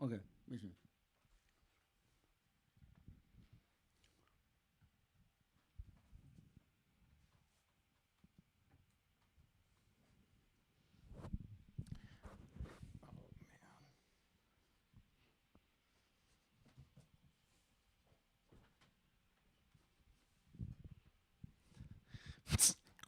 Okay. Listen.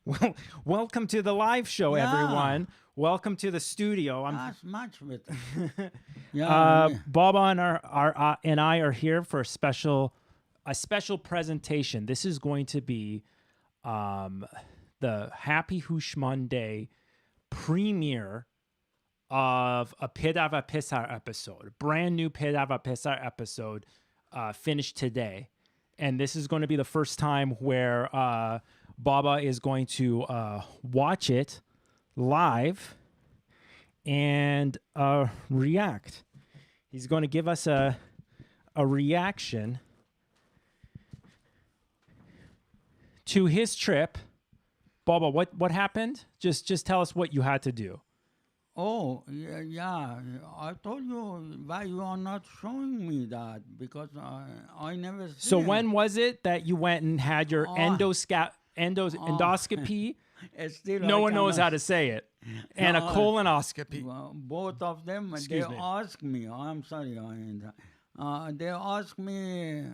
Well, welcome to the live show, Yeah. everyone. Welcome to the studio. That's much better. Yeah. Baba and I are here for a special presentation. This is going to be the Happy Houshmonday premiere of a Pedava Pisar episode, a brand new Pedava Pisar episode, finished today. And this is going to be the first time where Baba is going to watch it live and react. He's going to give us a reaction to his trip. Baba, what happened? Just tell us what you had to do. Oh, yeah. I told you why you are not showing me that because I never see So it. when was it that you went and had your Oh. endoscopy? Still No I one knows cannot- how to say it. And a colonoscopy. Well, both of them, Excuse they me. ask me, I'm sorry, they ask me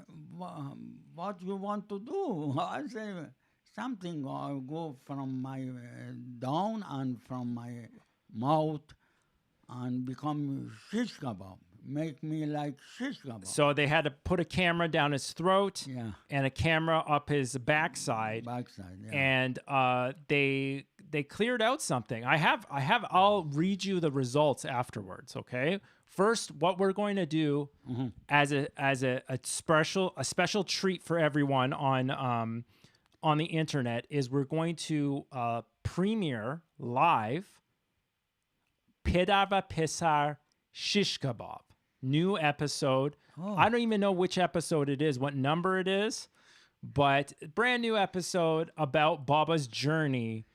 what you want to do. I say something, I go from my down and from my mouth and become shish kebab. Make me like shish kebab. So they had to put a camera down his throat Yeah, and a camera up his backside. backside. Yeah. And they cleared out something. I'll read you the results afterwards, okay? First, what we're going to do as a special treat for everyone on the internet is we're going to premiere live Pedava Pisar Shish Kebab. New episode. Oh. I don't even know which episode it is, what number it is, but brand new episode about Baba's journey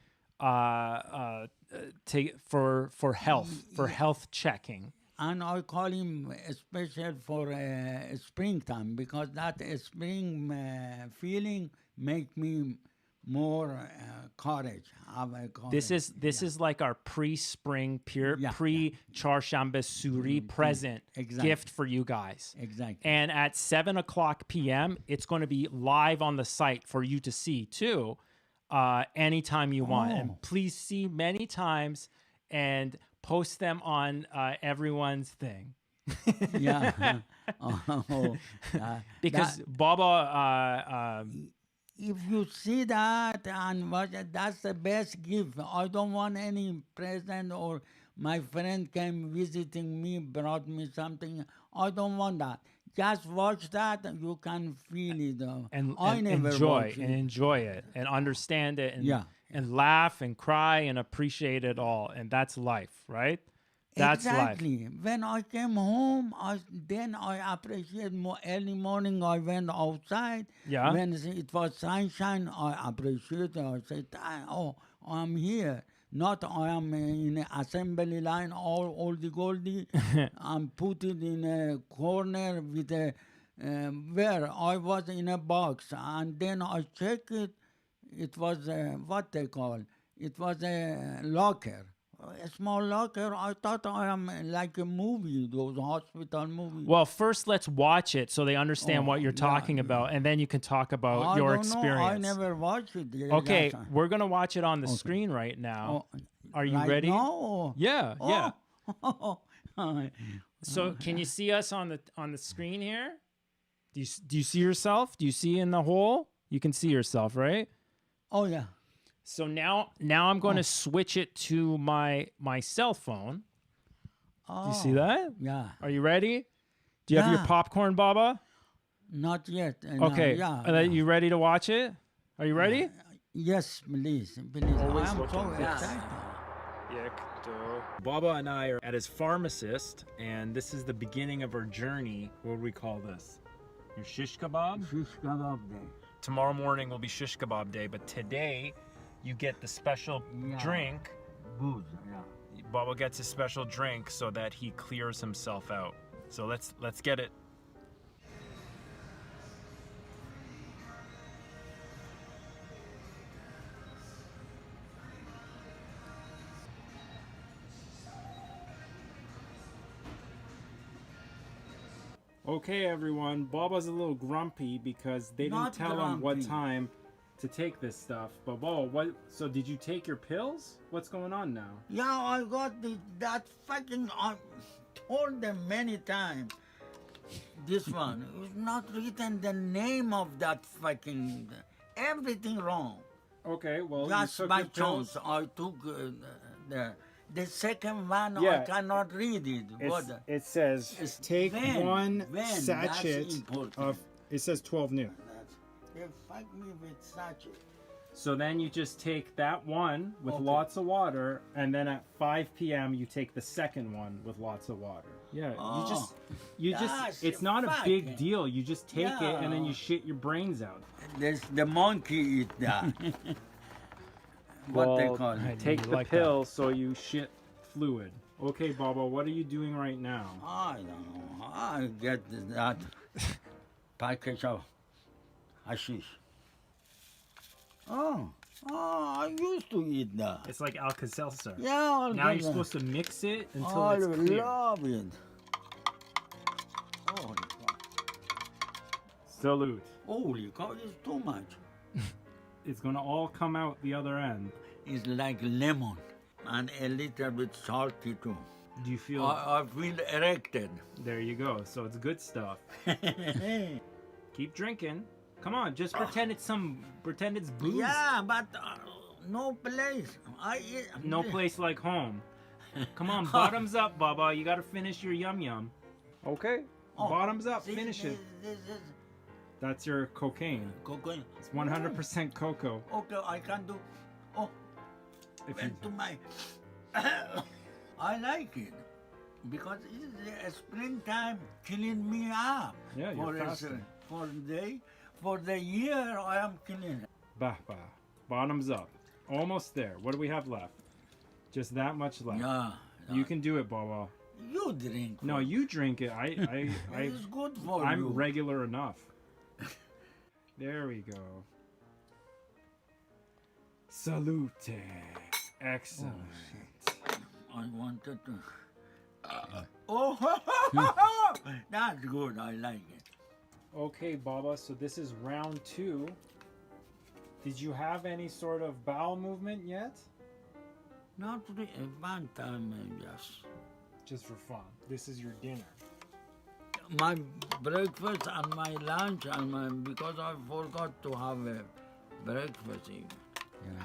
for health checking. And I call him special for springtime because that spring feeling make me more courage. Have a courage. This is like our pre-spring Yeah, pre-Charshambe Suri present exactly. gift for you guys. Exactly. And at 7:00 p.m., it's going to be live on the site for you to see too, anytime you want. And Oh. please see many times and post them on everyone's thing. Yeah. Oh, Because Baba, if you see that and that's the best gift. I don't want any present or my friend came visiting me, brought me something. I don't want that. Just watch that, you can feel it. and I never watch it. enjoy it and understand it and Yeah. and laugh and cry and appreciate it all, and that's life, right? That's exactly. life. When I came home, then I appreciate more. Early morning, I went outside. Yeah. When it was sunshine, I appreciate. I said, "Oh, I'm here. Not I am in an assembly line, all the goldie. I'm put it in a corner with a where I was in a box, and then I check it. It was what they call. It was a locker. A small locker. I thought I am like a movie, those hospital movies. Well, first let's watch it so they understand what you're yeah, talking about, and then you can talk about I your don't experience. know. I never watched it. Okay, That's- we're gonna watch it on the screen right now. Oh, Are you right ready? now? Yeah, yeah. Oh. So can you see us on the screen here? Do you see yourself? Do you see in the hole? You can see yourself, right? Oh, yeah. So now I'm going to switch it to my cell phone. Do you see that? Yeah. Are you ready? Do you have your Yeah. popcorn, Baba? Not yet. Okay. Yeah. Are you ready to watch it? Are you ready? Yes, please. Please. I am so excited. Baba and I are at his pharmacist, and this is the beginning of our journey. What do we call this? Your shish kebab? Shish kebab day. Tomorrow morning will be shish kebab day, but today you get the special Yeah. drink. Booze, yeah. Baba gets a special drink so that he clears himself out. So let's get it. Okay, everyone. Baba's a little grumpy because they didn't Not tell him what grumpy. time to take this stuff. But Baba, what? So did you take your pills? What's going on now? Yeah, I got that fucking. I told them many times. This one is not written the name of that fucking. Everything wrong. Okay, well, Just you took by your pills. chance, I took the second one. I Yeah. cannot read it. What? It says It's take when, one when, sachet that's important. of. It says 12 new. They fuck me with sachet. So then you just take that one with Okay. lots of water, and then at 5 p.m. you take the second one with lots of water. Yeah, Oh, you just. that's It's not a big fucking- deal. You just take it and then you Yeah. shit your brains out. There's the monkey eat that. What they Well, call it. Take You the like pill so you shit fluid. Okay, Baba, what are you doing right now? I don't know. I get that package of hashish. Oh, I used to eat that. It's like Alka-Seltzer. Yeah, I'll Now get you're that. supposed to mix it until I it's clear. love it. Holy cow. Salute. Holy cow, it's too much. It's gonna all come out the other end. It's like lemon and a little bit salty too. Do you feel? I feel erected. There you go. So it's good stuff. Keep drinking. Come on, just pretend it's booze. Yeah, but no place. No place like home. Come on, bottoms up, Baba. You gotta finish your yum yum. Okay. Oh, Bottoms up. see, Finish it. This is That's your cocaine. cocaine. It's 100% cocoa. Okay, I can do. Oh, If you, went to my. I like it because it's a springtime killing me up. Yeah, you're for a- fasting. for the year I am killing. bah, bah. Bottoms up. Almost there. What do we have left? Just that much left. Yeah, You can do it, Baba. you drink. No, you drink it. I It's good for I'm you. regular enough. There we go. Salute. Excellent. I wanted to. That's good. I like it. Okay, Baba, so this is round 2. Did you have any sort of bowel movement yet? Not really. One time, yes. Just for fun. This is your dinner. My breakfast and my lunch and my because I forgot to have a breakfast even. Yeah.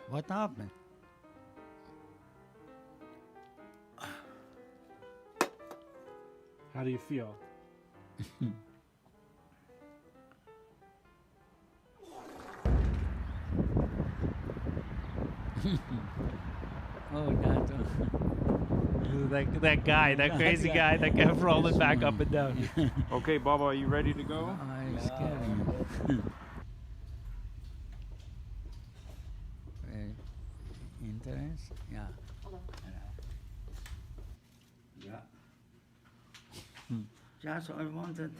What happened? How do you feel? Oh, that's That guy, that crazy guy that kept rolling back up and down. Okay, Baba, are you ready to go? I'm scared. Interest? Yeah. Yeah. Just I wanted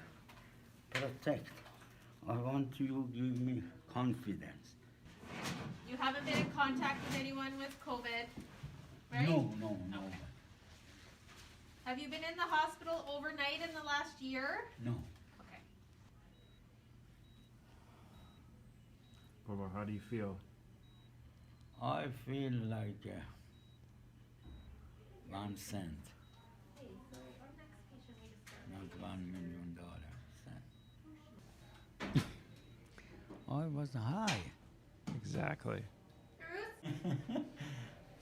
protect. I want you give me confidence. You haven't been in contact with anyone with COVID, right? No. Have you been in the hospital overnight in the last year? No. Okay. Baba, how do you feel? I feel like 1 cent, Hey, so our next patient we just started. not $1 million cent. I was high. Exactly.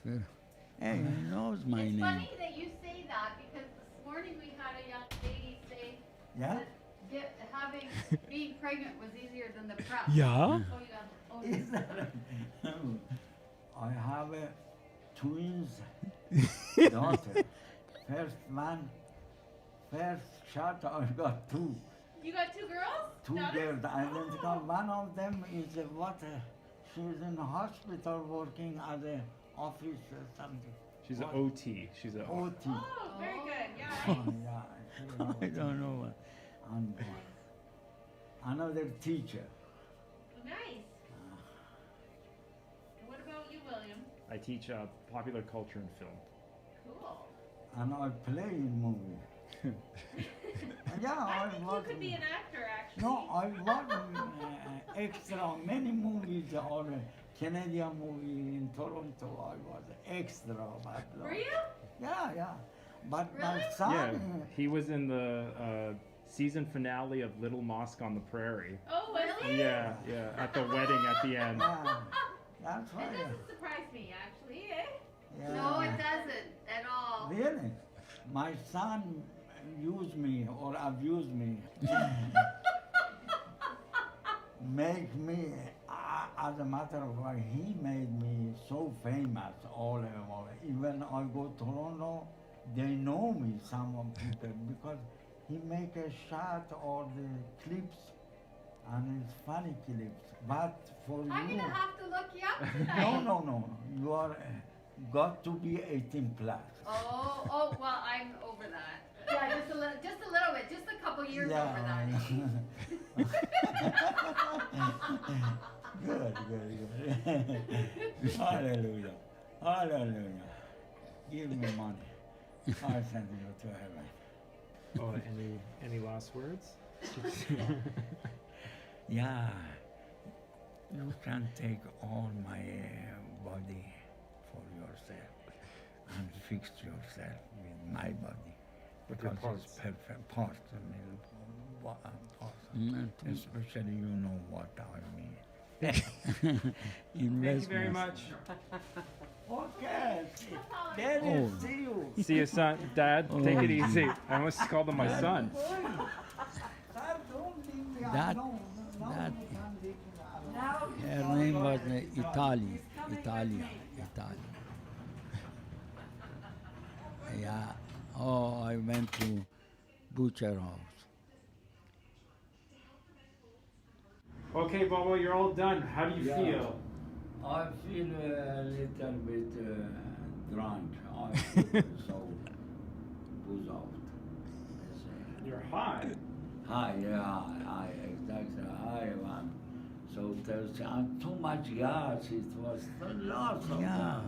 Bruce, Hey, he knows my it's name. funny that you say that because this morning we had a young lady say Yeah? that being pregnant was easier than the prep. Yeah? Oh, you got it. Oh, Is that I have a twins daughter. First shot I got 2. You got two girls? Two Daughters? girls, identical. One of them is she's in the hospital working at the office or something. She's an What? OT. She's a OT. Oh, very good. Yeah. Yeah, I don't know. And another teacher. Nice. And what about you, William? I teach popular culture and film. Cool. And I play in movie. Yeah, I think you was. could be an actor, actually. No, I was extra many movies or Canadian movie in Toronto. I was extra. But, Were you? Yeah. But my Really? son. Yeah, he was in the season finale of Little Mosque on the Prairie. Oh, was he? Yeah, at the wedding at the end. Yeah, that's That right. doesn't surprise me, actually, eh? Yeah. No, it doesn't at all. Really? My son used me or abused me. Make me, as a matter of fact, he made me so famous all over. Even I go to Toronto, they know me, some of people, because he make a shot or the clips, and it's funny clips. But for I'm you, gonna have to look you up tonight. no. You are got to be 18 plus. Oh, well, I'm over that. Yeah, just a little bit, just a couple years Yeah. over that. Good. Hallelujah. Give me money. I'll send you to heaven. Oh, any last words? Yeah. You can take all my body for yourself and fix yourself with my body. With your Because it's parts. perfect parts. Especially you know what I mean. Thank you very much. Okay. Daddy, Oh. see you. See you, son. Dad, take it easy. I almost called him my son. That- Her name was Italia. Yeah. Oh, I went to butcher house. Okay, Bobo, you're all done. How do you Yeah. feel? I feel a little bit drunk. I feel so booze out. You're high. Hi, yeah, exactly. I am so thirsty. And too much gas. It was lots of gas.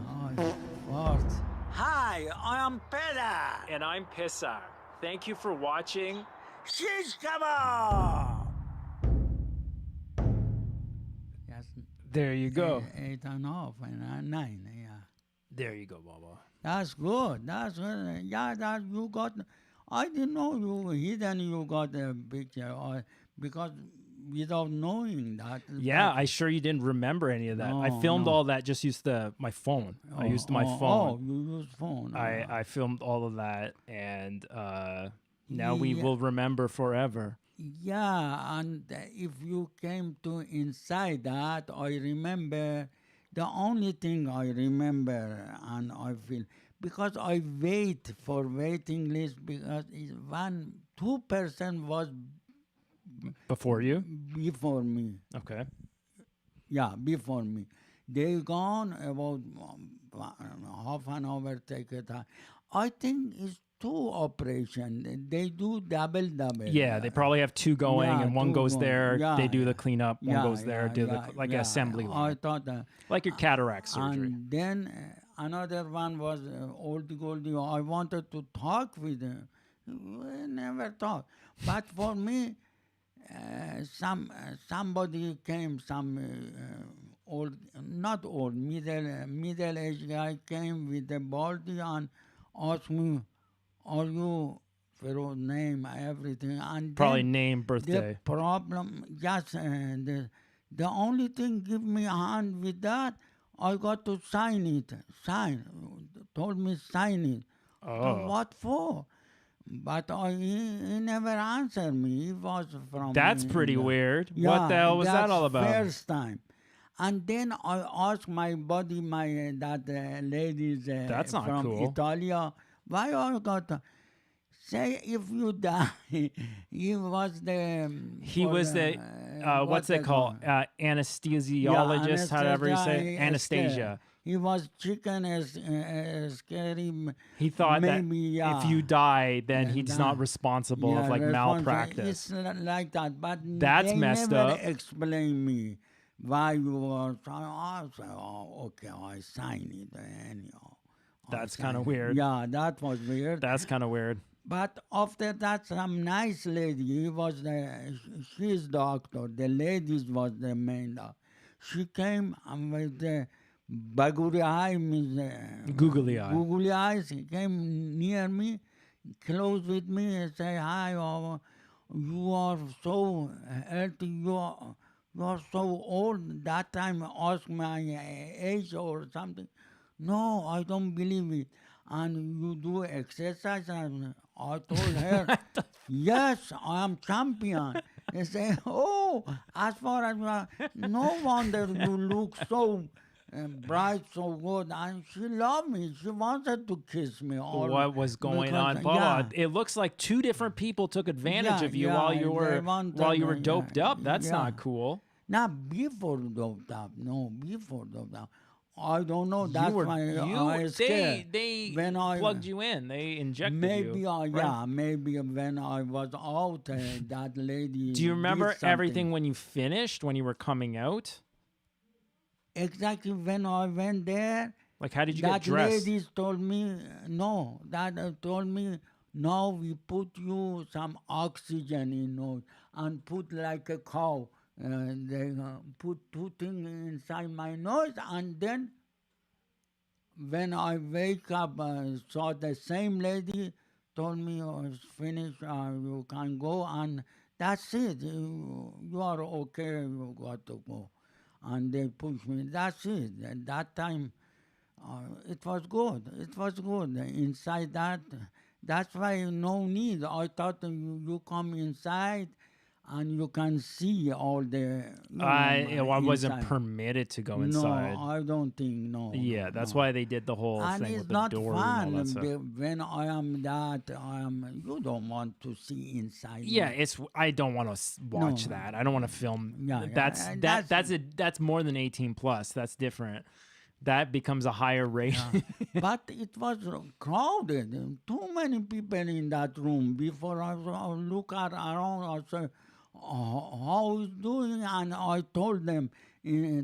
What? Hi, I am Peter. And I'm Pissar. Thank you for watching. She's come on. Yes. There you go. 8.5 and 9. Yeah. There you go, Bobo. That's good. That's good. Yeah, that you got. I didn't know you hidden. You got a picture, because without knowing that. Yeah, I sure you didn't remember any of that. I No, filmed no. all that. Just used my phone. I used my phone. Oh, you use phone. I filmed all of that, and now we Yeah. will remember forever. Yeah, and if you came to inside that, I remember the only thing I remember, and I feel because I wait for waiting list because 2% was Before you? before me. Okay. Yeah, before me. They gone about half an hour take a time. I think it's 2 operation. They do double. Yeah, they probably have 2 going, Yeah, and one 2 goes going. there. Yeah, they do the yeah. cleanup. One goes there, do the like an assembly I line, thought like your cataract surgery. And then another one was old Goldie. I wanted to talk with him. We never talk. But for me, somebody came, old, not old, middle-aged guy came with a baldy and asked me, "Are you Pharaoh's name, everything?" And Probably then name, the birthday. problem, just the only thing give me a hand with that, I got to sign it. Told me sign it. Oh. What for? But he never answered me. He was from. That's pretty India. weird. Yeah, What the hell was that that's all about? First time. And then I asked my buddy, ladies That's not from cool. Italia, why I got say if you die, he was the He for was the what what's they it called? call- Anesthesiologist, however you say it. Anesthesia. He was chicken as scary. He thought that Maybe yeah. if you die, then Yeah, he's that- not responsible of like malpractice. It's like that, but That's they messed never up. explain me why you were. I said, oh, okay, I sign it anyhow. I That's sign kinda it. weird. Yeah, that was weird. That's kind of weird. But after that, some nice lady, he was she's doctor, the ladies was the main doctor. She came and with the baguri eye, means Googly eye. googly eyes. He came near me, close with me, and say, hi, you are so healthy, you are so old. That time ask my age or something. No, I don't believe it. And you do exercise? And I told her, yes, I am champion. They say, oh, as far as no wonder you look so bright, so good. And she loved me. She wanted to kiss me. What was going on, because, Baba? yeah. It looks like two different people took advantage Yeah, of you yeah, while they you were wanted, doped yeah, up. That's yeah. not cool. Not before doped up. No, before doped up. I don't know. That's why I scared. They when I plugged you in. They injected maybe you. I right? yeah, maybe when I was out, that lady. Do you remember did something. everything when you finished, when you were coming out? Exactly when I went there. Like, how did you get That dressed? ladies told me no. That told me now we put you some oxygen in nose and put like a cow. They put two things inside my nose, and then when I wake up, saw the same lady told me oh, it's finished. You can go, and that's it. You are okay. You got to go, and they push me. That's it. At that time, it was good. It was good. Inside that, that's why no need. I thought you come inside and you can see all the. I wasn't inside. permitted to go inside. No, I don't think no. Yeah, no, that's no. why they did the whole And thing it's with the not door and all fun that stuff. when I am that. I am. You don't want to see inside. Yeah, me. I don't want to watch No. that. I don't want to film. Yeah, yeah, That's more than 18 plus. That's different. That becomes a higher rating. But it was crowded. Too many people in that room. Before I look around, I say, how is doing? And I told them,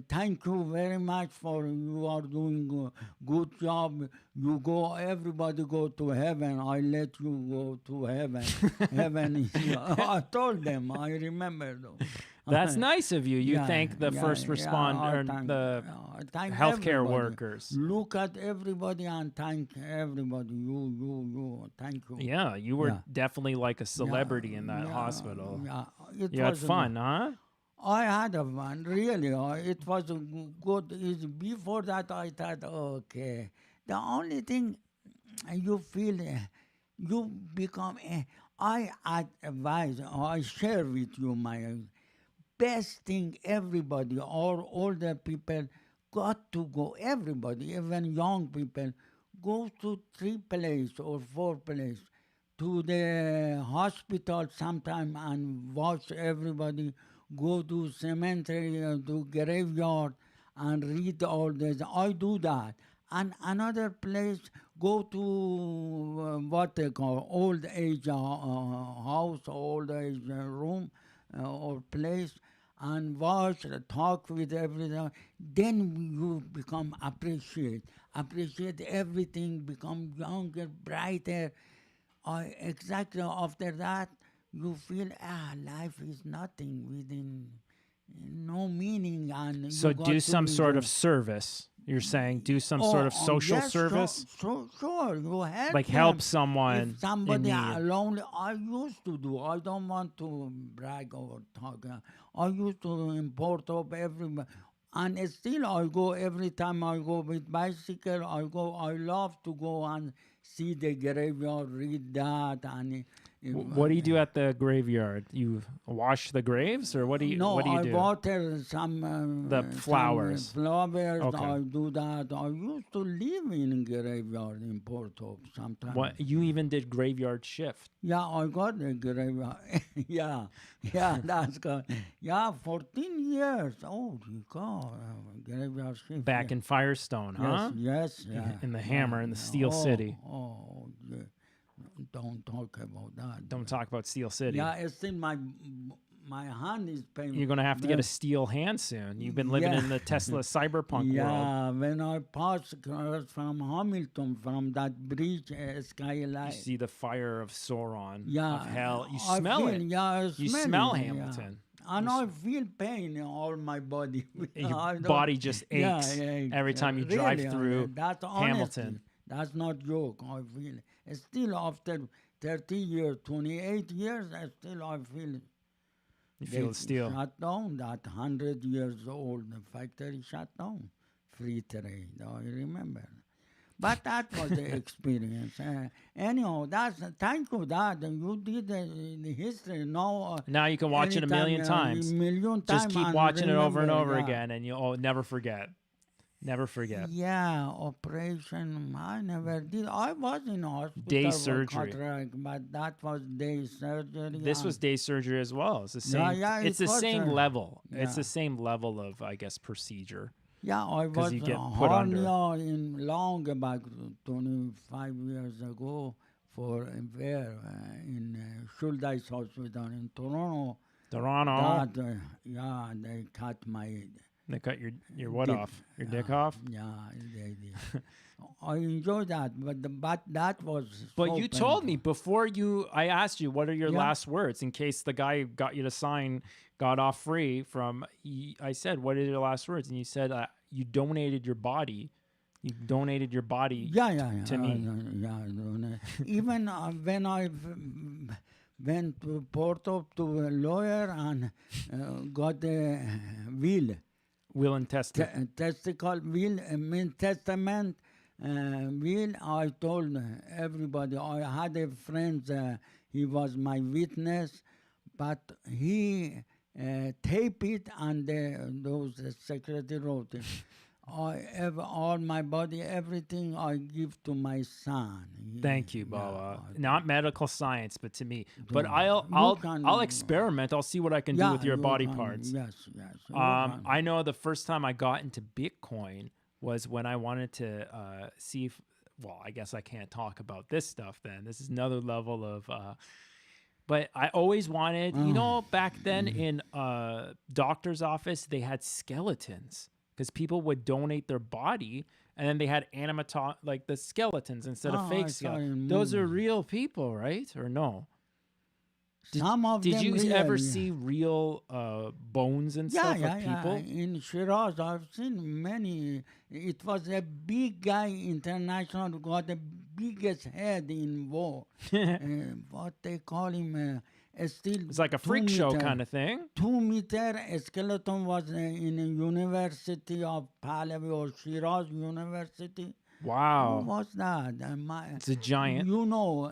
thank you very much for you are doing a good job. You go, everybody go to heaven. I let you go to heaven. Heaven is here. I told them. I remember though. That's nice of you. You Yeah, thank the yeah, first yeah, responder, I the thank healthcare everybody. workers. Look at everybody and thank everybody. You, thank you. Yeah, you were Yeah. definitely like a celebrity in that hospital. Yeah, it You had was fun, huh? I had a fun, really. It was a good. Before that, I thought, okay. The only thing you feel, you become. I advise, I share with you my best thing. Everybody, all the people, got to go. Everybody, even young people, go to 3 places or 4 places to the hospital sometime and watch everybody go to cemetery, to graveyard and read all this. I do that. And another place, go to what they call old age house, old age room or place and watch, talk with everything. Then you become appreciate everything, become younger, brighter. Exactly after that, you feel life is nothing within no meaning, and So you got do to some sort of enjoy. service. You're saying do some sort of social yes, service, Sure, you help like them. help someone If somebody in are need. lonely, I used to do. I don't want to brag or talk. I used to import of everybody. And still I go every time I go with bicycle, I love to go and see the graveyard, read that, and What do you do at the graveyard? You wash the graves, or what do you No, what do you I do? water some The some, flowers. flowers. Okay. I do that. I used to live in graveyard in Porto sometimes. What you even did graveyard shift? Yeah, I got a graveyard. yeah, that's good. Yeah, 14 years. Oh, God, graveyard shift. Back in Firestone, huh? Yes, yeah. In the Hammer in the Steel City. Oh, yeah. Don't talk about that. Don't talk about Steel City. Yeah, it's still my hand is painful. You're gonna have to get a steel hand soon. You've been living in the Tesla cyberpunk world. Yeah, when I passed across from Hamilton, from that bridge, You skyline. see the fire of Sauron, Yeah, of hell. You I smell feel, it. Yeah, I You smell smell it, Hamilton. Yeah. And I feel pain in all my body. I Your don't- body just aches yeah, every time you drive really, through that's Hamilton. honesty. That's not joke. I feel it. Still after 30 years, 28 years, I feel You feel they the steel. shut down that 100 years old factory shut down. Free trade, I remember. But that was the experience. Anyhow, thank you, Dad. You did the history. Now, Now you can watch it a million times. Million Just times keep and watching it over and remember, over yeah. again, and you'll never forget. Never forget. Yeah, operation. I never did. I was in hospital Day for surgery. cataract, but that was day surgery. This was day surgery as well. It's the same. yeah, it's it the was, same level. It's yeah. the same level of, I guess, procedure. Yeah, I was you get put under. hernia in long about 25 years ago for where in Schuldeis Hospital in Toronto. Toronto. That, yeah, they cut my They cut your what dick. off? Your dick off? Yeah, they did. I enjoyed that, but that was. But so you told me painful. before I asked you, what are your Yeah. last words in case the guy got you to sign got off free from, I said, what are your last words? And you said, you donated your body. You donated your body Yeah, to me. Even when I went to Porto to a lawyer and got a will, Will and testament. testicle will, testament will. I told everybody. I had a friend. He was my witness, but he taped it, and those secretary wrote it. All my body, everything I give to my son. Thank you, Baba. Not medical science, but to me. But You I'll can- experiment. I'll see what I can do with your you body can- parts. Yes. You can. I know the first time I got into Bitcoin was when I wanted to see if, well, I guess I can't talk about this stuff then. This is another level of, but I always wanted, back then in doctor's office, they had skeletons because people would donate their body and then they had like the skeletons instead of fake I saw skeletons. in Those are movies. real people, right? Or no? Some of Did them you ever really- see real bones and stuff of people? In Shiraz, I've seen many. It was a big guy, international, got the biggest head in war. What they call him, still. It's like a freak show kind of thing. 2 meter skeleton was in a University of Pahlavi or Shiraz University. Wow. Who was that? It's a giant. You know,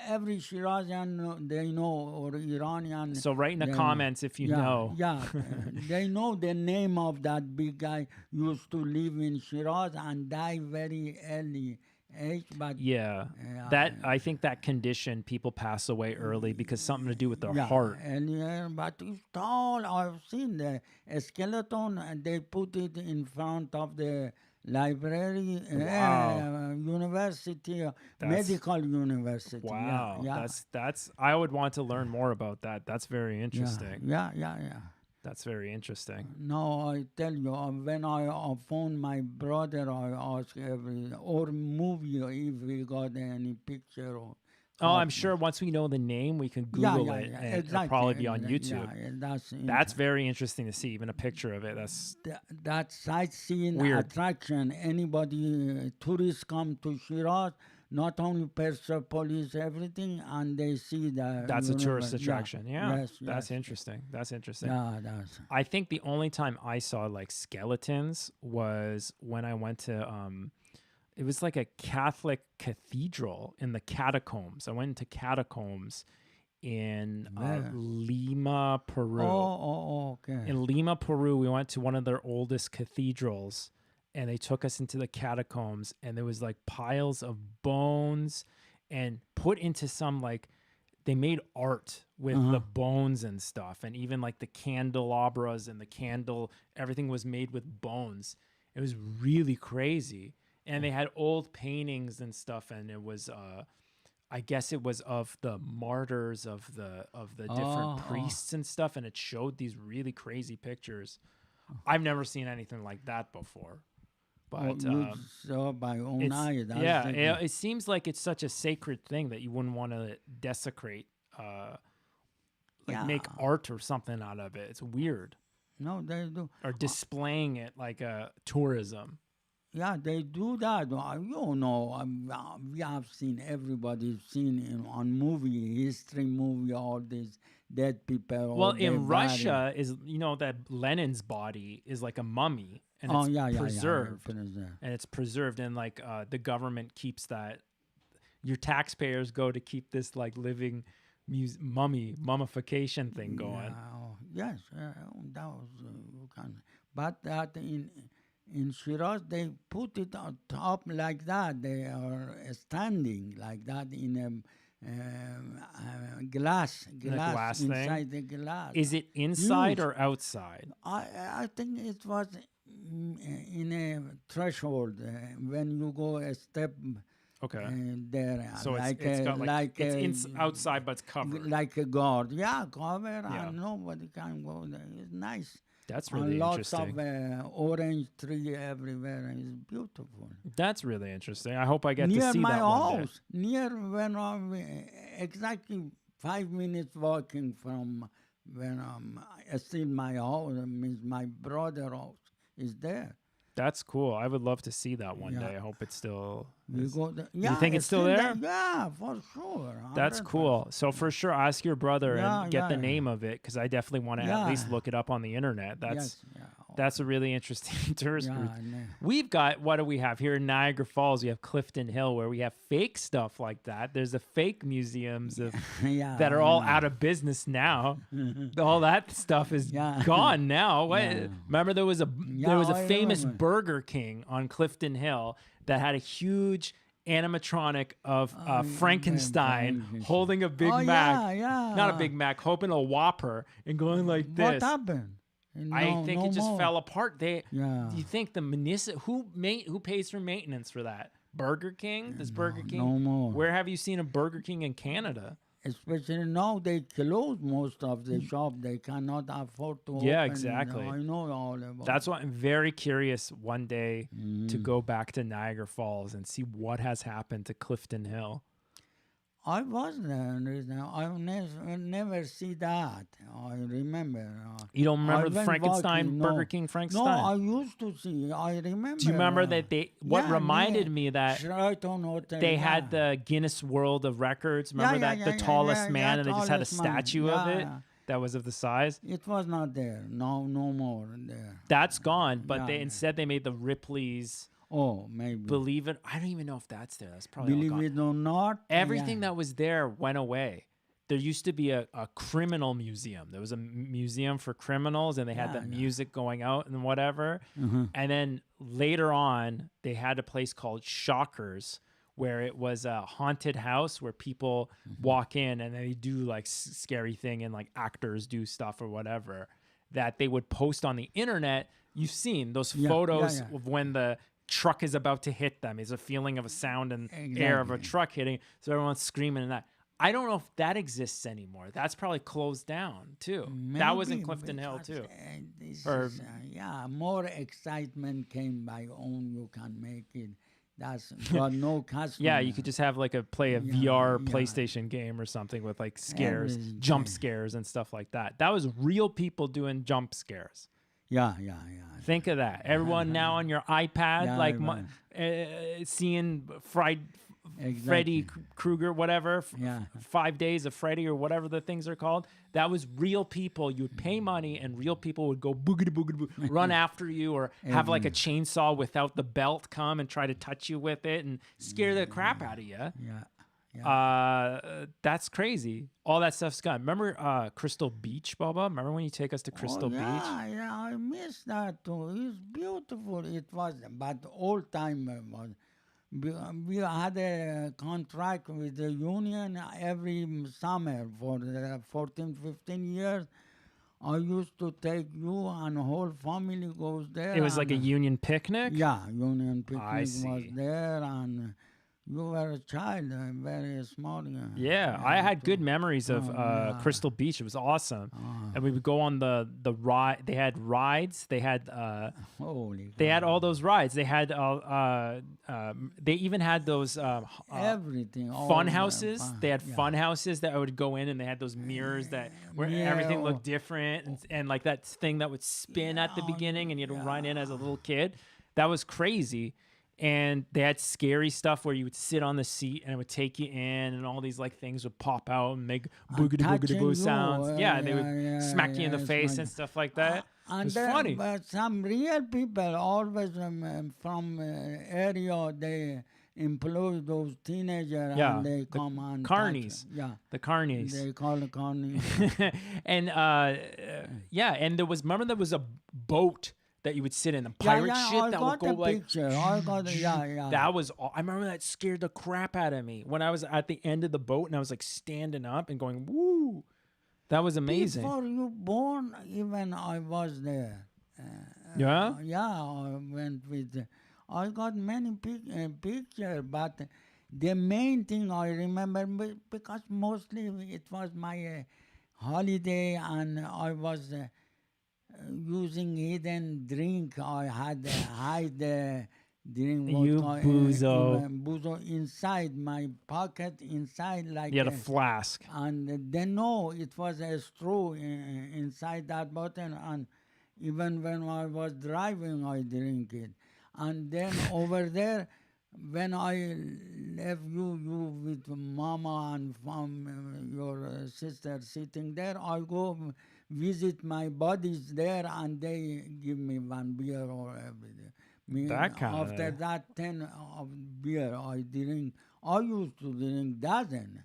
every Shirazian they know, or Iranian. So write in the they comments if you know. Yeah, they know the name of that big guy. Used to live in Shiraz and die very early age. But Yeah. I think that condition, people pass away early because something to do with their yeah, heart. earlier, but it's tall. I've seen the skeleton, and they put it in front of the library, Wow. university, That's- medical university. Wow. Yeah, That's I would want to learn more about that. That's very interesting. Yeah. That's very interesting. No, I tell you, when I found my brother, I asked or movie if we got any picture. Oh, I'm sure once we know the name, we can Google it and it'll probably be on YouTube. Yeah, That's very interesting to see, even a picture of it. That's that sightseeing Weird. attraction. Anybody, tourists come to Shiraz, not only Persepolis, everything, and they see the. That's a tourist universe. attraction. Yeah. Yes, That's yes. interesting. That's interesting. Yeah, that's. I think the only time I saw like skeletons was when I went to it was like a Catholic cathedral in the catacombs. I went into catacombs in Where? Lima, Peru. Okay. In Lima, Peru, we went to one of their oldest cathedrals, and they took us into the catacombs, and there was like piles of bones and put into some like they made art with the bones and stuff, and even like the candelabras and the candle, everything was made with bones. It was really crazy. And they had old paintings and stuff, and it was I guess it was of the martyrs of the different priests and stuff, and it showed these really crazy pictures. I've never seen anything like that before. But you saw by own eye. That's yeah, the- it seems like it's such a sacred thing that you wouldn't want to desecrate, make art or something out of it. It's weird. No, they do. Or displaying it like a tourism. Yeah, they do that. You know, we have seen, everybody's seen on movie, history movie, all these dead people. Well, all their in body. Russia, is that Lenin's body is like a mummy, and Oh, it's yeah, preserved. preserved. And it's preserved, and like the government keeps that. Your taxpayers go to keep this like living mummification thing going. Yeah, yes, that was you can. But that in Shiraz, they put it on top like that. They are standing like that in a glass glass thing? inside the glass. Is it inside Huge. or outside? I think it was in a threshold when you go a step Okay. there. So like it's got like it's a- outside, but it's covered. like a guard. Yeah, cover, Yeah. and nobody can go there. It's nice. That's And really lots interesting. of orange tree everywhere. It's beautiful. That's really interesting. I hope I get Near to see my that one day. house, near when I'm exactly 5 minutes walking from when I'm still my house, means my brother house is there. That's cool. I would love to see that one Yeah. day. I hope it's still. We is- go there. You think it's still there? Yeah, for sure. That's 100%. cool. So for sure, ask your brother Yeah, and get the yeah. name of it, because I definitely want to at Yeah. least look it up on the internet. That's Yes, yeah. that's a really interesting tourist Yeah, route. no. We've got, what do we have here in Niagara Falls? We have Clifton Hill, where we have fake stuff like that. There's the fake museums of, Yeah, that are I all know. out of business now. All that stuff is Yeah. gone now. What? Yeah. Remember there was a Yeah, I famous remember. Burger King on Clifton Hill that had a huge animatronic of Frankenstein Frankenstein. holding a Big Oh, Mac. yeah. Not a Big Mac, hoping a Whopper and going like this. What happened? I think no it just more. fell apart. Yeah. Do you think the who pays for maintenance for that? Burger King? Does Burger King? no more. Where have you seen a Burger King in Canada? Especially now they close most of the shop. They cannot afford to Yeah, open. exactly. I know all about That's why I'm very curious one day Mm-hmm. to go back to Niagara Falls and see what has happened to Clifton Hill. I was there. I never see that. I remember. You don't remember I the went Frankenstein, walking, Burger no. King No, Frankenstein? I used to see. I remember. Do you remember that what yeah, reminded yeah. me that Sheraton Hotel, they yeah. had the Guinness World of Records? Remember yeah, that? yeah, The yeah, tallest yeah, man, yeah, and they just had a tallest man. statue of Yeah, it yeah. that was of the size. It was not there. No more there. That's gone, but Yeah, they yeah. instead they made the Ripley's Oh, maybe. Believe It. I don't even know if that's there. That's probably all Believe gone. it or not. Everything yeah. that was there went away. There used to be a criminal museum. There was a museum for criminals, and they had Yeah, the yeah. music going out and whatever. Mm-hmm. And then later on, they had a place called Shockers, where it was a haunted house where people Mm-hmm. walk in and they do like scary thing, and like actors do stuff or whatever that they would post on the internet. You've seen those Yeah, photos yeah. of when the truck is about to hit them. It's a feeling of a sound and air of a Exactly. truck hitting. So everyone's screaming and that. I don't know if that exists anymore. That's probably closed down too. That was in Maybe, Clifton Hill because, too. This Or- is, yeah, more excitement came by own. You can make it. That's got no customer. Yeah, you could just have like a Yeah, VR yeah. PlayStation game or something with like scares, Everything, jump yeah. scares and stuff like that. That was real people doing jump scares. Yeah. Think of that. Everyone now on your iPad, Yeah, like right. seeing fried Freddy Krueger, whatever. Yeah. 5 days of Freddy or whatever the things are called. That was real people. You would pay money, and real people would go boogity boogity boo, run after you, or have like a chainsaw without the belt come and try to touch you with it and scare the crap out of you. Yeah. That's crazy. All that stuff's gone. Remember Crystal Beach, Baba? Remember when you take us to Crystal Beach? Yeah, I miss that too. It's beautiful. It was, but old time was. We had a contract with the union every summer for 14, 15 years. I used to take you and whole family goes there. It was like a union picnic? Yeah, union picnic I was see. there, and you were a child, very small. Yeah, I had good memories of Crystal Beach. It was awesome, and we would go on the ride. They had rides. They had Holy. they had all those rides. They had they even had those Everything. all fun the houses. fun, They had yeah. fun houses that I would go in, and they had those mirrors that where everything looked different, and like that thing that would spin at the beginning, and you had to run in as a little kid. That was crazy. And they had scary stuff where you would sit on the seat and it would take you in, and all these like things would pop out and make boogity boogity touching boo you, sounds. Yeah, they would smack you in the face and stuff like that. It And was there funny. But some real people always from area, they employ those teenagers Yeah, and they the come and carnies. touch. Yeah, The carnies. they call it carnies. And yeah, and there was a boat that you would sit in, the pirate shit I that got would go the like. picture. I got the, yeah. That was I remember that scared the crap out of me when I was at the end of the boat and I was like standing up and going woo. That was amazing. Before you born, even I was there. Yeah? Yeah, I went with. I got many pictures, but the main thing I remember because mostly it was my holiday and I was. Using hidden drink, I had hide the drink. You bozo. Bozo inside my pocket, inside like. You had a flask. And then no, it was a straw inside that bottle, and even when I was driving, I drink it. And then over there, when I left you with mama and from your sister sitting there, I go visit my buddies there, and they give me one beer or everything. That kind of- After that 10 of beer I drink. I used to drink dozen.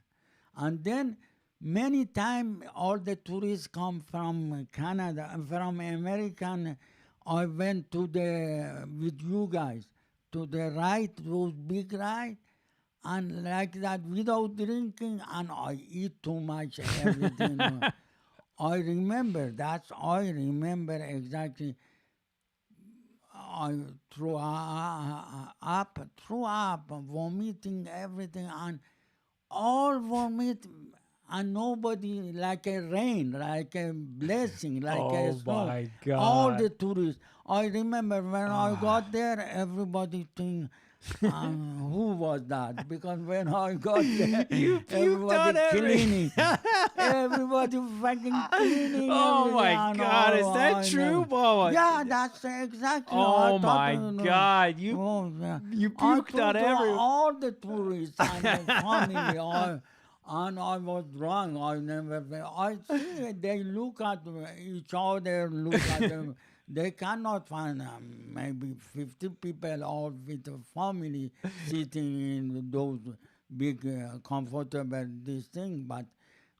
And then many times all the tourists come from Canada, from American. I went to with you guys, to the right, those big ride, and like that without drinking, and I eat too much everything. I remember exactly. I threw up, vomiting everything, and all vomit, and nobody, like a rain, like a blessing, like a Oh snow. my All God. the tourists. I remember when I got there, everybody think, who was that? Because when I got there, You puked on everybody cleaning. Everybody fucking cleaning. Oh my everything. God, is Oh, that I true, know. Baba? Yeah, that's exactly. Oh I thought, my God, you yeah. you I puked on told everyone. all the tourists and the family. And I was drunk. I never. I see they look at each other. Look at them. They cannot find maybe 50 people all with a family sitting in those big, comfortable this thing. But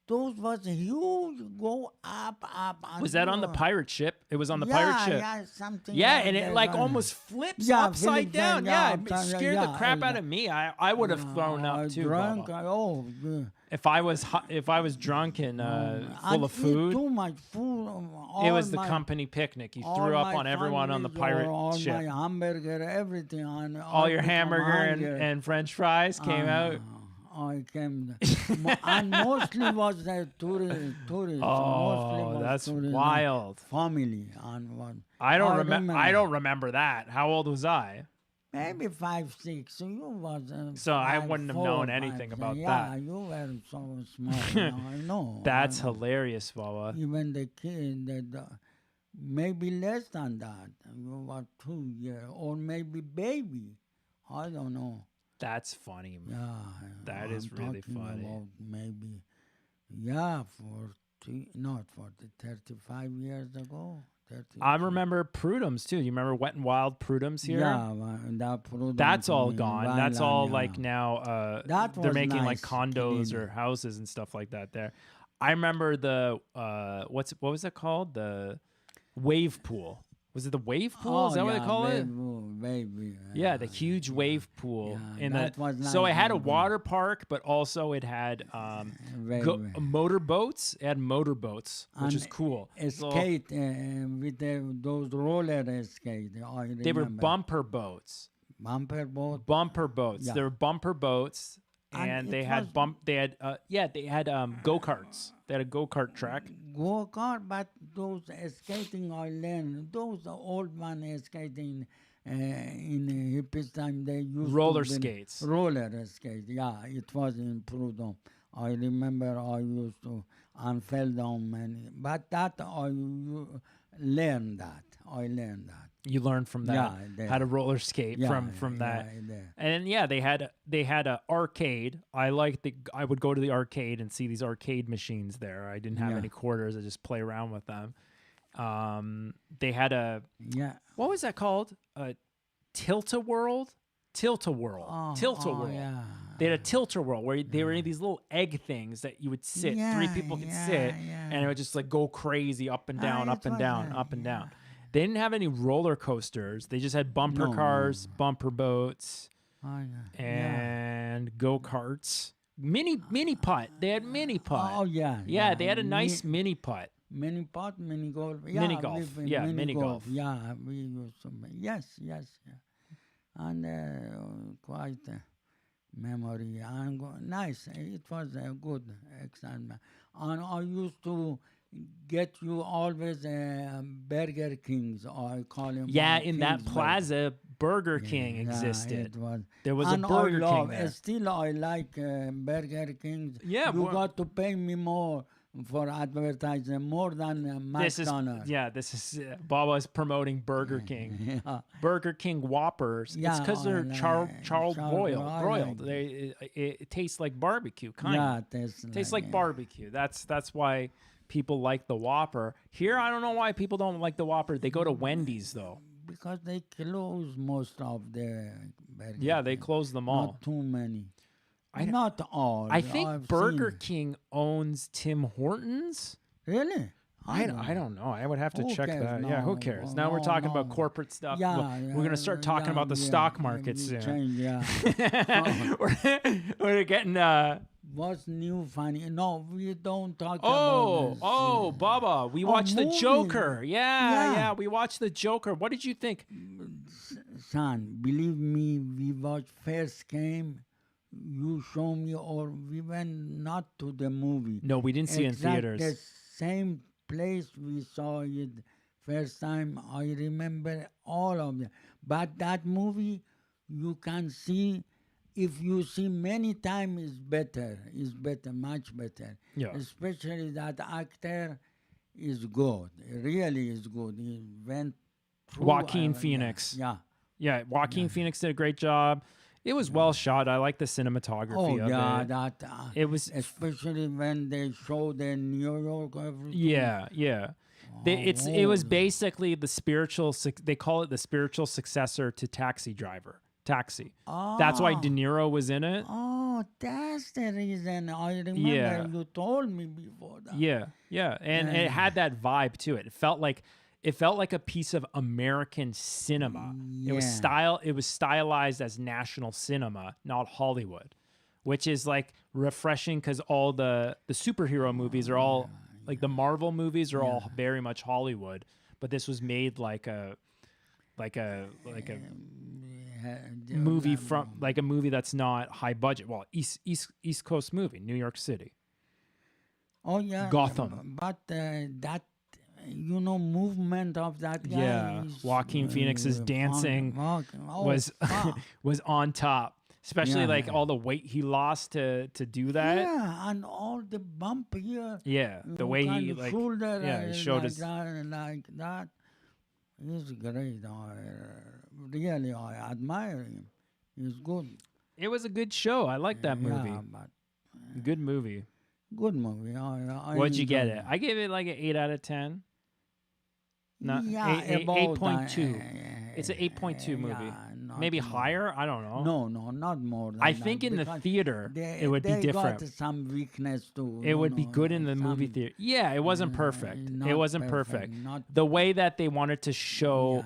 those was huge. Go up. And Was that on the go. pirate ship? It was on the pirate ship. Yeah, something. Yeah, like and it that. like almost flips Yeah, upside flips down. and Yeah, upside it down, scared the yeah, crap yeah. out of me. I would have thrown up too. Drunk. Baba. Yeah. If I was drunk and full of Eat food, too much food. it was the company picnic. You threw up on everyone on the pirate all ship. my hamburger, everything. And All your become hamburger hungry. and French fries came out. I came, and mostly was the tourist. Mostly Oh, was that's tourist, wild. Family and what? I don't remember. I don't remember that. How old was I? Maybe 5, 6. So you was. So I 5, wouldn't have 4, known 5, anything 6. about yeah, that. you were so small. I know. That's I know. hilarious, Baba. Even the kid, maybe less than that. You were 2 years, or maybe baby. I don't know. That's funny. Yeah, That is I'm really talking funny. About maybe, 35 years ago. 30, I remember Prudhoms too. You remember Wet and Wild Prudhoms here? Yeah, that That's all in gone. That's Violin, all yeah. like now. That They're was making like nice, condos clean. or houses and stuff like that there. I remember the what was it called? The wave pool. Was it the wave pool? Is that what they call it? Baby. Yeah, the huge wave pool. Yeah, in that was so it nice, had a baby. water park, but also it had Baby. motorboats. It had motorboats, which is And cool. So skate with those roller skate. I remember. they were bumper boats. Bumper boat. Bumper boats. Yeah. There were bumper boats, And and it they had was- they had go karts. They had a go kart track. Go kart, but those skating I learned. Those old man skating in hippies time they used Roller to skates. Roller skate, yeah, it was in Prudhomme. I remember I used to and fell down many, but that learned that. I learned that. You learned from that Yeah, there. how to roller skate from that. Yeah, there. And yeah, they had a arcade. I would go to the arcade and see these arcade machines there. I didn't have Yeah. any quarters. I just play around with them. They had a Yeah. what was that called? A Tilt-A-Whirl? Tilt-A-Whirl. Oh, Tilt-A-Whirl. yeah. They had a Tilt-A-Whirl where they were in these little egg things that you would sit. Three Yeah, people could yeah, sit, yeah. and it would just like go crazy up and down, Ah, up it and was down, a- up and down. yeah. They didn't have any roller coasters. They just had bumper No, cars, no. bumper boats, Oh, yeah. and go karts. Mini putt. They had mini putt. Oh, yeah. Yeah, they had a nice mini putt. Mini pot, mini golf. Yeah, Mini golf. Yeah, mini golf. Yeah, we used to. Yes, yeah. And quite memory. And nice. It was a good excitement. And I used to get you always Burger Kings. I call them. Yeah, in that King's plaza, Burger Burger. King Yeah, existed. it was. There was And a Burger I King love, there. Still, I like Burger Kings. Yeah, you well- got to pay me more for advertising, more than This is McDonald's. this is Baba's promoting Burger King. Yeah. Burger King Whoppers. Yeah, it's because they're I like- charred broiled. I Broiled. like It tastes like barbecue, kind Yeah, of. tastes Tastes like yeah. barbecue. That's why people like the Whopper. Here, I don't know why people don't like the Whopper. They go to Wendy's though. Because they close most of the Burger Yeah, they King. close them all. Not too many. I d- Not all. I think I've Burger seen. King owns Tim Hortons. Really? I don't know. I would have to Who check cares? that. Yeah, who No, cares? Now we're no, talking about no. corporate stuff. Yeah, We're going to start talking about the stock market we soon. change, yeah. we're getting What's new funny? No, we don't talk Oh, about this. Baba, we watched the movie. Joker. Yeah, Yeah. we watched the Joker. What did you think? Son, believe me, we watched first game, you show me, or we went not to the movie. No, we didn't see it in Exact theaters. The same place we saw it first time. I remember all of them. But that movie, you can see, if you see many times, is better, much better. Yeah. Especially that actor is good, really is good. He went through. Joaquin yeah, Phoenix. Yeah. Yeah, Joaquin Phoenix did a great job. It was well shot. I like the cinematography Oh, of yeah, it. that. It was Especially when they show the New York everything. Yeah. It was Oh. basically the spiritual. They call it the spiritual successor to Taxi Driver. Taxi. That's why De Niro was in it. Oh, that's the reason. I remember Yeah. you told me before that. Yeah, and it had that vibe to it. It felt like a piece of American cinema. It was Yeah. stylized as national cinema, not Hollywood, which is like refreshing because all the superhero movies are all like the Marvel movies are all very much Hollywood, but this was made like a movie from like a movie that's not high budget. Well, East Coast movie, New York City. Oh, yeah. Gotham. But that, movement of that guy. Yeah, is, Joaquin Phoenix's dancing was fuck. was on top, especially Yeah. like all the weight he lost to do that. Yeah, and all the bump here. Yeah, the you way can he like shoulder, he showed like his like that. He's great. Really, I admire him. He's good. It was a good show. I like that movie. Yeah, but Good movie. good movie. I What'd you get enjoy it? I gave it like an 8 out of 10. No, Yeah, 8.2. It's an 8.2 movie. not Maybe more. higher? I don't know. No, not more than I that, think in the because theater they, it would be they different. got some weakness too. It would be good in the movie some- theater. Yeah, it wasn't perfect. It not wasn't perfect. Not The way that they wanted to show,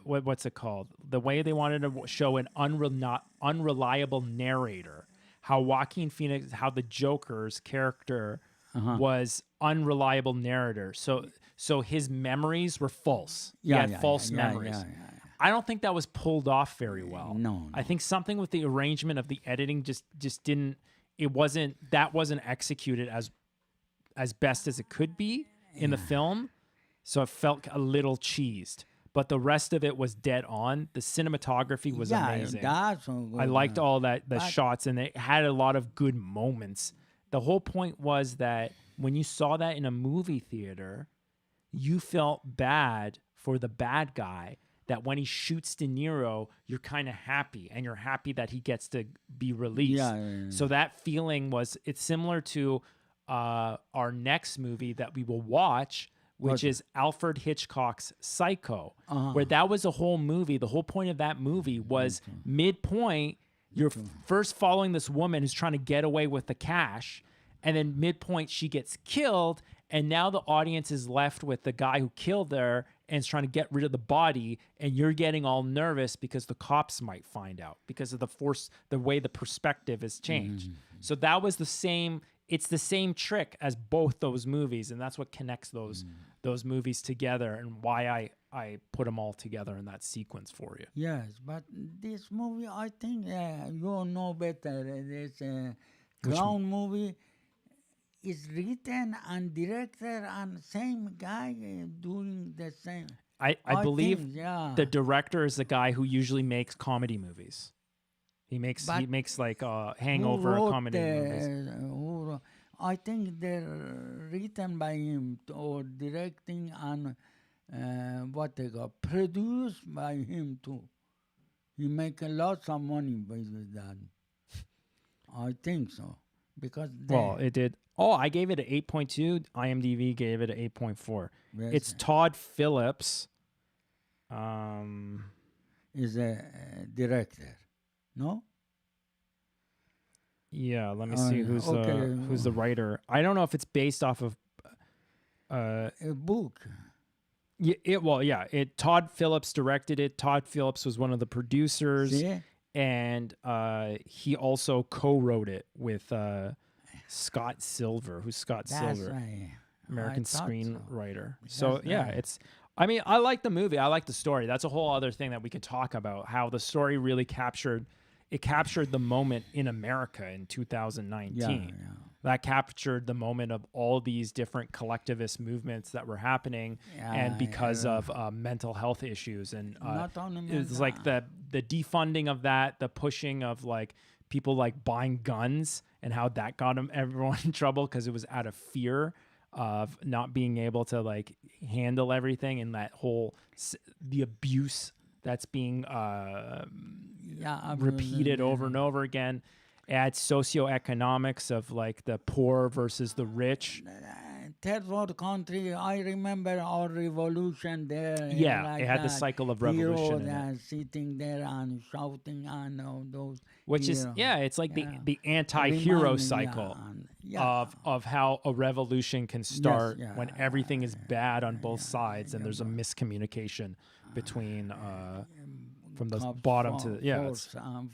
what's it called? The way they wanted to show an unreliable narrator. How Joaquin Phoenix, how the Joker's character was unreliable narrator. So his memories were false. He had false memories. I don't think that was pulled off very well. No. I think something with the arrangement of the editing just didn't. That wasn't executed as best as it could be in the film. So it felt a little cheesed. But the rest of it was dead on. The cinematography was amazing. That's so good. I liked all the shots, and it had a lot of good moments. The whole point was that when you saw that in a movie theater, you felt bad for the bad guy. That when he shoots De Niro, you're kind of happy, and you're happy that he gets to be released. Yeah. So that feeling it's similar to our next movie that we will watch, which is Alfred Hitchcock's Psycho, where that was a whole movie. The whole point of that movie was midpoint, you're first following this woman who's trying to get away with the cash, and then midpoint she gets killed, and now the audience is left with the guy who killed her and is trying to get rid of the body, and you're getting all nervous because the cops might find out because of the way the perspective has changed. So that was it's the same trick as both those movies, and that's what connects those movies together, and why I put them all together in that sequence for you. Yes, but this movie, I think you know better. This Ground movie is written and directed and same guy doing the same. I believe think, the director is the guy who usually makes comedy movies. He makes like Hangover comedy movies. I think they're written by him or directing and what they got produced by him too. He make a lot of money with that. I think so because it did. Oh, I gave it an 8.2. IMDb gave it an 8.4. Yes. It's Todd Phillips. Is a director, no? Yeah, let me see who's the writer. I don't know if it's based off of A book. Todd Phillips directed it. Todd Phillips was one of the producers. See? And he also co-wrote it with Scott Silver. Who's Scott That's Silver? right. American I thought screenwriter. So. So yeah, I mean, I like the movie. I like the story. That's a whole other thing that we could talk about. How the story really captured the moment in America in 2019. Yeah. That captured the moment of all these different collectivist movements that were happening, and because of mental health issues, and Not only it's like the defunding of that, the pushing of like people like buying guns, and how that got everyone in trouble because it was out of fear of not being able to like handle everything, and that whole the abuse that's being repeated over and over again. Add socioeconomics of like the poor versus the rich. Third world country, I remember our revolution there. Yeah, like it had the that. cycle of revolution in it. Sitting there and shouting and all those. Which is, it's like the anti-hero Remind me, cycle yeah. of how a revolution can start yeah. when everything is bad on both sides, and there's a miscommunication between from the bottom to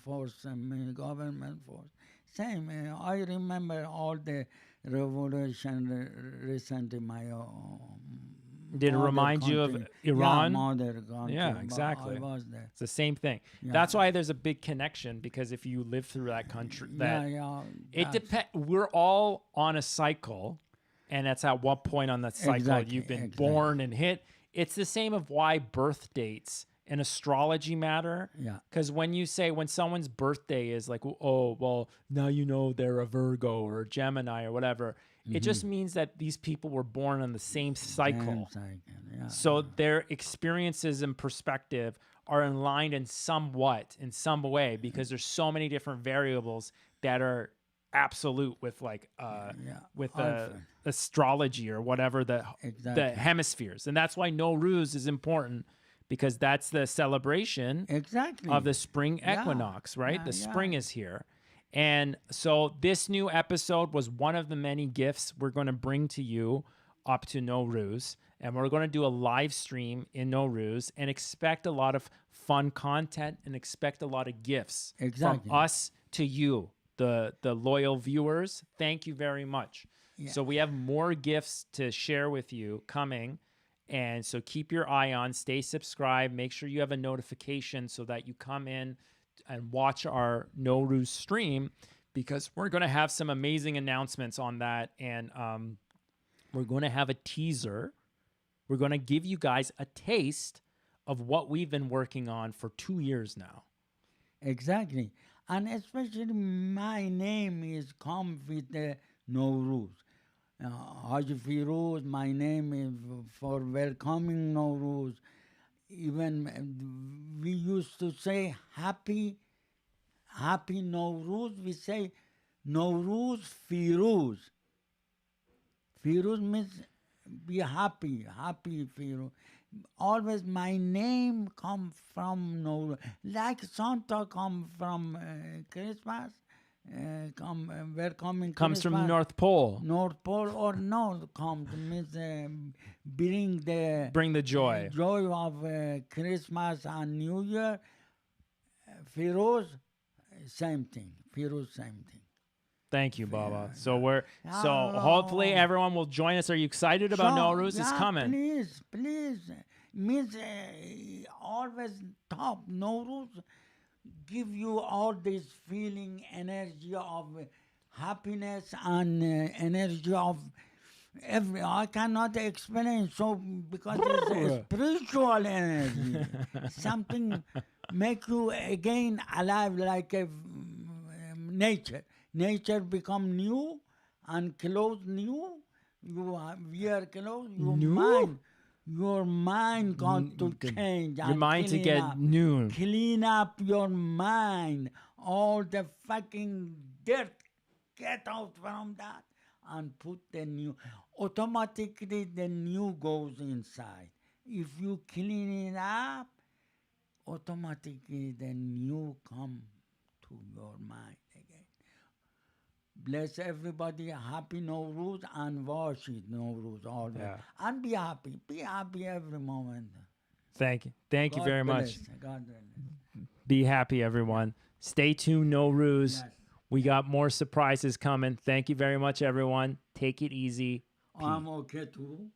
force and government force. Same. I remember all the revolution recent in my Did it remind you of Iran? Yeah, mother country. Yeah, exactly. I was there. It's the same thing. Yeah. That's why there's a big connection, because if you live through that country, it depends. We're all on a cycle, and that's at what point on that cycle you've been born and hit. It's the same of why birth dates and astrology matter. Yeah. Because when someone's birthday is like, oh, well, now you know they're a Virgo or a Gemini or whatever, It just means that these people were born on the same cycle. Yeah. So their experiences and perspective are aligned in some way, because there's so many different variables that are absolute with with the astrology or whatever the hemispheres. And that's why Nowruz is important, because that's the celebration of the spring equinox, right? The spring is here. And so this new episode was one of the many gifts we're going to bring to you up to Nowruz. And we're going to do a live stream in Nowruz, and expect a lot of fun content and expect a lot of gifts from us to you, the loyal viewers. Thank you very much. Yeah. So we have more gifts to share with you coming. And so keep your eye on, stay subscribed, make sure you have a notification so that you come in and watch our Nowruz stream, because we're going to have some amazing announcements on that. And we're going to have a teaser. We're going to give you guys a taste of what we've been working on for 2 years now. Exactly. And especially my name is come with the Nowruz. Haji Firoz, my name is for welcoming Nowruz. Even we used to say happy Nowruz. We say Nowruz Firoz. Firoz means be happy Firoz. Always my name come from Nowruz. Like Santa come from Christmas. Welcoming comes Christmas. From North Pole. North Pole or no comes means bring the joy. Joy of Christmas and New Year. Firoz, same thing. Firoz, same thing. Thank you, Baba. So hopefully everyone will join us. Are you excited about Nowruz? It's coming. Please. Means always top. Nowruz give you all this feeling, energy of happiness and energy of every. I cannot explain so because it's a spiritual energy. Something make you again alive like a nature. Nature become new and clothes new. You wear clothes. Your mind got to change. Your mind to get new. Clean up your mind. All the fucking dirt, get out from that and put the new. Automatically the new goes inside. If you clean it up, automatically the new come to your mind again. Bless everybody. Happy Nowruz and wash it Nowruz always. Yeah. And be happy. Be happy every moment. Thank you. Thank you very much. God bless. Be happy, everyone. Stay tuned, Nowruz. Yes. We got more surprises coming. Thank you very much, everyone. Take it easy. I'm okay too.